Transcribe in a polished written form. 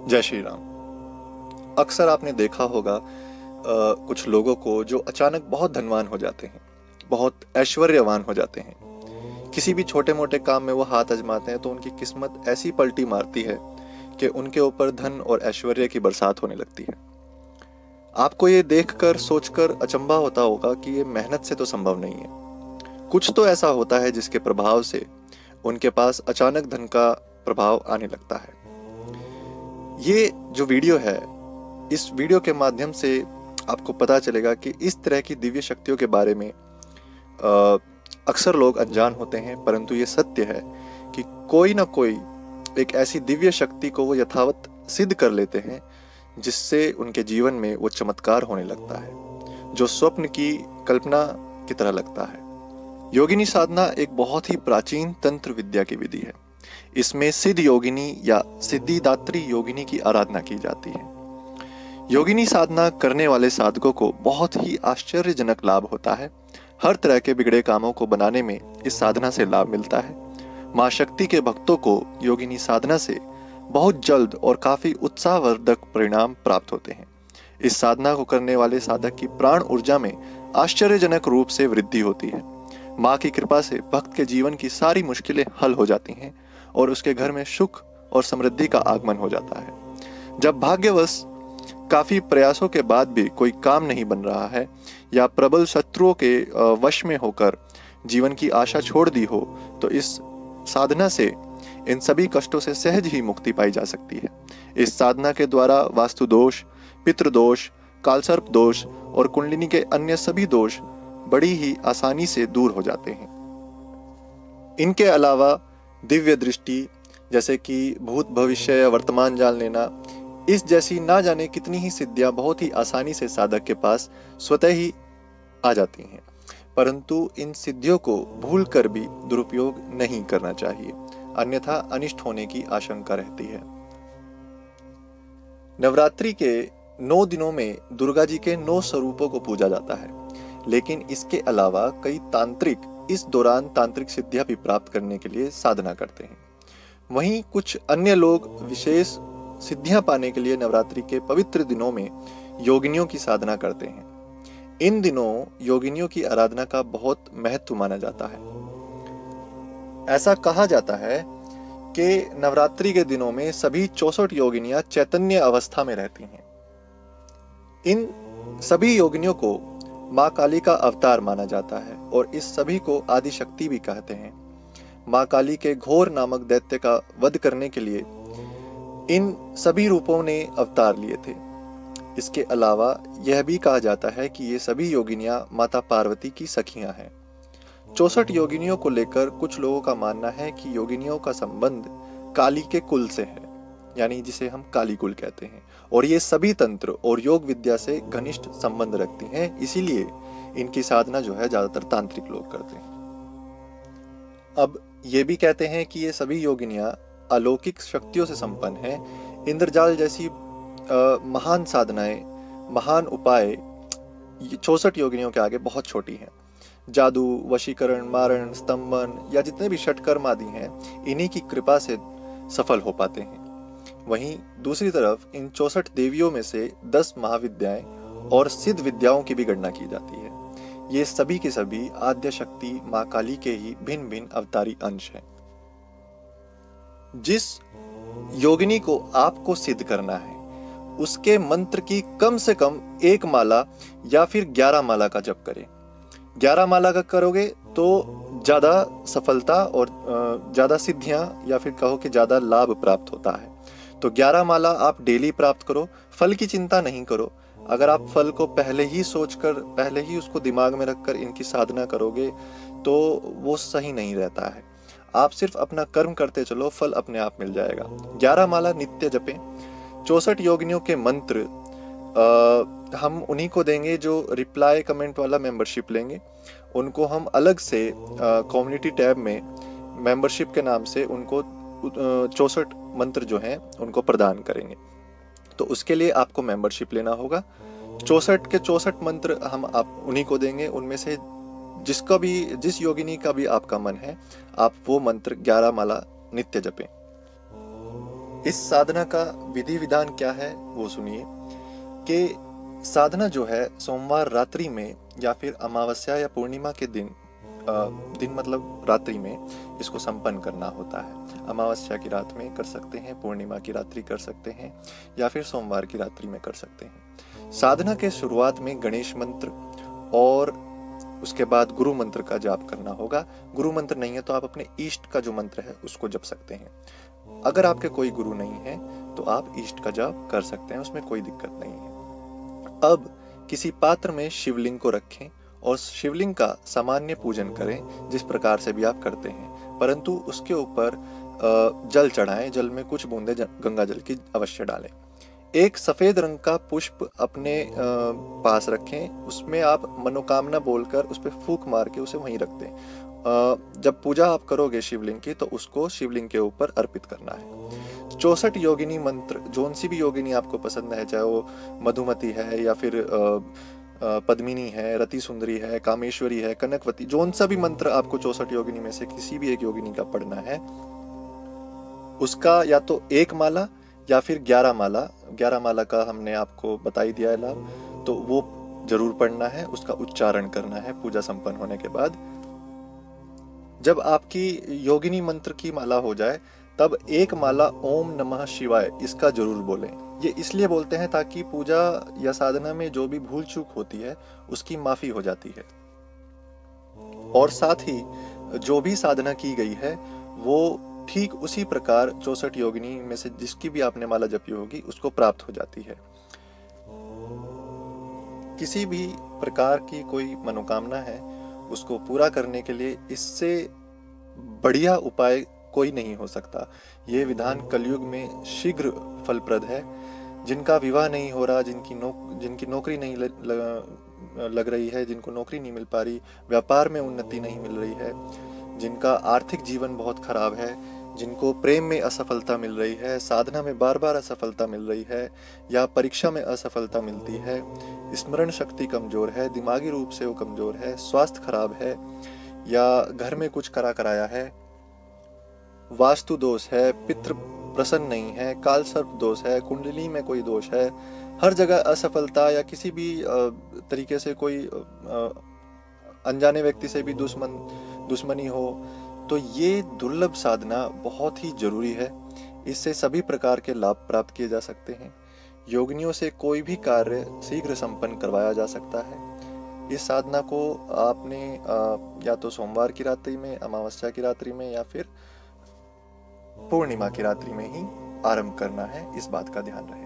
जय श्री राम। अक्सर आपने देखा होगा कुछ लोगों को जो अचानक बहुत धनवान हो जाते हैं, बहुत ऐश्वर्यवान हो जाते हैं। किसी भी छोटे मोटे काम में वो हाथ आजमाते हैं तो उनकी किस्मत ऐसी पलटी मारती है कि उनके ऊपर धन और ऐश्वर्य की बरसात होने लगती है। आपको ये देखकर सोचकर अचंभा होता होगा कि ये मेहनत से तो संभव नहीं है। कुछ तो ऐसा होता है जिसके प्रभाव से उनके पास अचानक धन का प्रभाव आने लगता है। ये जो वीडियो है, इस वीडियो के माध्यम से आपको पता चलेगा कि इस तरह की दिव्य शक्तियों के बारे में अक्सर लोग अनजान होते हैं, परंतु ये सत्य है कि कोई ना कोई एक ऐसी दिव्य शक्ति को वो यथावत सिद्ध कर लेते हैं जिससे उनके जीवन में वो चमत्कार होने लगता है जो स्वप्न की कल्पना की तरह लगता है। योगिनी साधना एक बहुत ही प्राचीन तंत्र विद्या की विधि है। इसमें सिद्ध योगिनी या सिद्धिदात्री योगिनी की आराधना की जाती है। योगिनी साधना करने वाले साधकों को बहुत ही आश्चर्यजनक लाभ होता है। हर तरह के बिगड़े कामों को बनाने में इस साधना से लाभ मिलता है। माँ शक्ति के भक्तों को योगिनी साधना से बहुत जल्द और काफी उत्साहवर्धक परिणाम प्राप्त होते हैं। इस साधना को करने वाले साधक की प्राण ऊर्जा में आश्चर्यजनक रूप से वृद्धि होती है। माँ की कृपा से भक्त के जीवन की सारी मुश्किलें हल हो जाती हैं और उसके घर में सुख और समृद्धि का आगमन हो जाता है। जब भाग्यवश काफी प्रयासों के बाद भी कोई काम नहीं बन रहा है या प्रबल शत्रुओं के वश में होकर जीवन की आशा छोड़ दी हो, तो इस साधना से इन सभी कष्टों से सहज ही मुक्ति पाई जा सकती है। इस साधना के द्वारा वास्तु दोष, पितृदोष, कालसर्प दोष और कुंडलिनी के अन्य सभी दोष बड़ी ही आसानी से दूर हो जाते हैं। इनके अलावा दिव्य दृष्टि, जैसे कि भूत भविष्य या वर्तमान जान लेना, इस जैसी ना जाने कितनी ही सिद्धियां बहुत ही आसानी से साधक के पास स्वतः ही आ जाती हैं। परंतु इन सिद्धियों को भूलकर भी दुरुपयोग नहीं करना चाहिए, अन्यथा अनिष्ट होने की आशंका रहती है। नवरात्रि के 9 दिनों में दुर्गा जी के 9 स्वरूपों को पूजा जाता है, लेकिन इसके अलावा कई तांत्रिक इस दौरान तांत्रिक सिद्धियां भी प्राप्त करने के लिए साधना करते हैं। वहीं कुछ अन्य लोग विशेष सिद्धियां पाने के लिए नवरात्रि के पवित्र दिनों में योगिनियों की साधना करते हैं। इन दिनों योगिनियों की आराधना का बहुत महत्व माना जाता है। ऐसा कहा जाता है कि नवरात्रि के दिनों में सभी 64 योगिनियां चैतन्य अवस्था में रहती हैं। इन सभी योगिनियों को माँ काली का अवतार माना जाता है और इस सभी को आदि शक्ति भी कहते हैं। माँ काली के घोर नामक दैत्य का वध करने के लिए इन सभी रूपों ने अवतार लिए थे। इसके अलावा यह भी कहा जाता है कि ये सभी योगिनियां माता पार्वती की सखियां हैं। 64 योगिनियों को लेकर कुछ लोगों का मानना है कि योगिनियों का संबंध काली के कुल से है, यानी जिसे हम काली कुल कहते हैं, और ये सभी तंत्र और योग विद्या से घनिष्ठ संबंध रखती हैं। इसीलिए इनकी साधना जो है ज्यादातर तांत्रिक लोग करते हैं। अब ये भी कहते हैं कि ये सभी योगिनियां अलौकिक शक्तियों से संपन्न हैं। इंद्रजाल जैसी महान साधनाएं, महान उपाय 64 योगिनियों के आगे बहुत छोटी हैं। जादू, वशीकरण, मारण, स्तंभन या जितने भी षटकर्म आदि हैं, इन्हीं की कृपा से सफल हो पाते हैं। वहीं दूसरी तरफ इन 64 देवियों में से 10 महाविद्याएं और सिद्ध विद्याओं की भी गणना की जाती है। ये सभी की सभी आद्य शक्ति माँ काली के ही भिन्न भिन्न अवतारी अंश हैं। जिस योगिनी को आपको सिद्ध करना है, उसके मंत्र की कम से कम 1 माला या फिर 11 माला का जप करें। 11 माला का करोगे तो ज्यादा सफलता और ज्यादा सिद्धियां या फिर कहो कि ज्यादा लाभ प्राप्त होता है। तो 11 माला आप डेली प्राप्त करो। फल की चिंता नहीं करो। अगर आप फल को पहले ही सोचकर, पहले ही उसको दिमाग में रखकर इनकी साधना करोगे तो वो सही नहीं रहता है। आप सिर्फ अपना कर्म करते चलो, फल अपने आप मिल जाएगा। 11 माला नित्य जपें। 64 योगिनियों के मंत्र हम उन्हीं को देंगे जो रिप्लाई कमेंट वाला मेंबरशिप लेंगे। उनको हम अलग से कम्युनिटी टैब में मेंबरशिप के नाम से उनको 64 मंत्र जो हैं उनको प्रदान करेंगे। तो उसके लिए आपको मेंबरशिप लेना होगा। 64 के 64 मंत्र हम आप उन्हीं को देंगे। उनमें से जिस योगिनी का भी आपका मन है, आप वो मंत्र 11 माला नित्य जपें। इस साधना का विधि विधान क्या है वो सुनिए कि साधना जो है सोमवार रात्रि में या फिर अमावस्या या पूर्णिमा के दिन दिन मतलब रात्रि में इसको संपन्न करना होता है। अमावस्या की रात में कर सकते हैं, पूर्णिमा की रात्रि कर सकते हैं या फिर सोमवार की रात्रि में कर सकते हैं। साधना के शुरुआत में गणेश मंत्र और उसके बाद गुरु मंत्र का जाप करना होगा। गुरु मंत्र नहीं है तो आप अपने इष्ट का जो मंत्र है उसको जप सकते हैं। अगर आपके कोई गुरु नहीं है तो आप इष्ट का जाप कर सकते हैं, उसमें कोई दिक्कत नहीं है। अब किसी पात्र में शिवलिंग को रखें और शिवलिंग का सामान्य पूजन करें जिस प्रकार से भी आप करते हैं, परंतु उसके ऊपर जल चढ़ाएं। जल में कुछ बूंदे गंगा जल की अवश्य डालें। एक सफेद रंग का पुष्प अपने पास रखें, उसमें आप मनोकामना बोलकर उस पर फूंक मार के उसे वहीं रख दें। जब पूजा आप करोगे शिवलिंग की तो उसको शिवलिंग के ऊपर अर्पित करना है। 64 योगिनी मंत्र, जोन सी भी योगिनी आपको पसंद है, चाहे वो मधुमती है या फिर पद्मिनी है, रति सुंदरी है, कामेश्वरी है, कनकवती, जोन सा भी मंत्र आपको 64 योगिनी में से किसी भी एक योगिनी का पढ़ना है, उसका या तो एक माला या फिर 11 माला, 11 माला का हमने आपको बता ही दिया है लाभ, तो वो जरूर पढ़ना है, उसका उच्चारण करना है पूजा संपन्न होने के बाद। जब आपकी योगिनी मंत्र की माला हो जाए तब एक माला ओम नमः शिवाय इसका जरूर बोलें। ये इसलिए बोलते हैं ताकि पूजा या साधना में जो भी भूल चूक होती है उसकी माफी हो जाती है, और साथ ही जो भी साधना की गई है वो ठीक उसी प्रकार 64 योगिनी में से जिसकी भी आपने माला जपी होगी उसको प्राप्त हो जाती है। किसी भी प्रकार की कोई मनोकामना है उसको पूरा करने के लिए इससे बढ़िया उपाय कोई नहीं हो सकता। ये विधान कलयुग में शीघ्र फलप्रद है। जिनका विवाह नहीं हो रहा, जिनकी नौकरी नहीं लग रही है, जिनको नौकरी नहीं मिल पा रही, व्यापार में उन्नति नहीं मिल रही है, जिनका आर्थिक जीवन बहुत खराब है, जिनको प्रेम में असफलता मिल रही है, साधना में बार बार असफलता मिल रही है या परीक्षा में असफलता मिलती है, स्मरण शक्ति कमजोर है, दिमागी रूप से वो कमजोर है, स्वास्थ्य खराब है या घर में कुछ करा कराया है, वास्तु दोष है, पितृ प्रसन्न नहीं है, काल सर्प दोष है, कुंडली में कोई दोष है, हर जगह असफलता या किसी भी तरीके से कोई अनजाने व्यक्ति से भी दुश्मनी हो, तो ये दुर्लभ साधना बहुत ही जरूरी है। इससे सभी प्रकार के लाभ प्राप्त किए जा सकते हैं। योगिनियों से कोई भी कार्य शीघ्र संपन्न करवाया जा सकता है। इस साधना को आपने या तो सोमवार की रात्रि में, अमावस्या की रात्रि में या फिर पूर्णिमा की रात्रि में ही आरंभ करना है, इस बात का ध्यान रहे।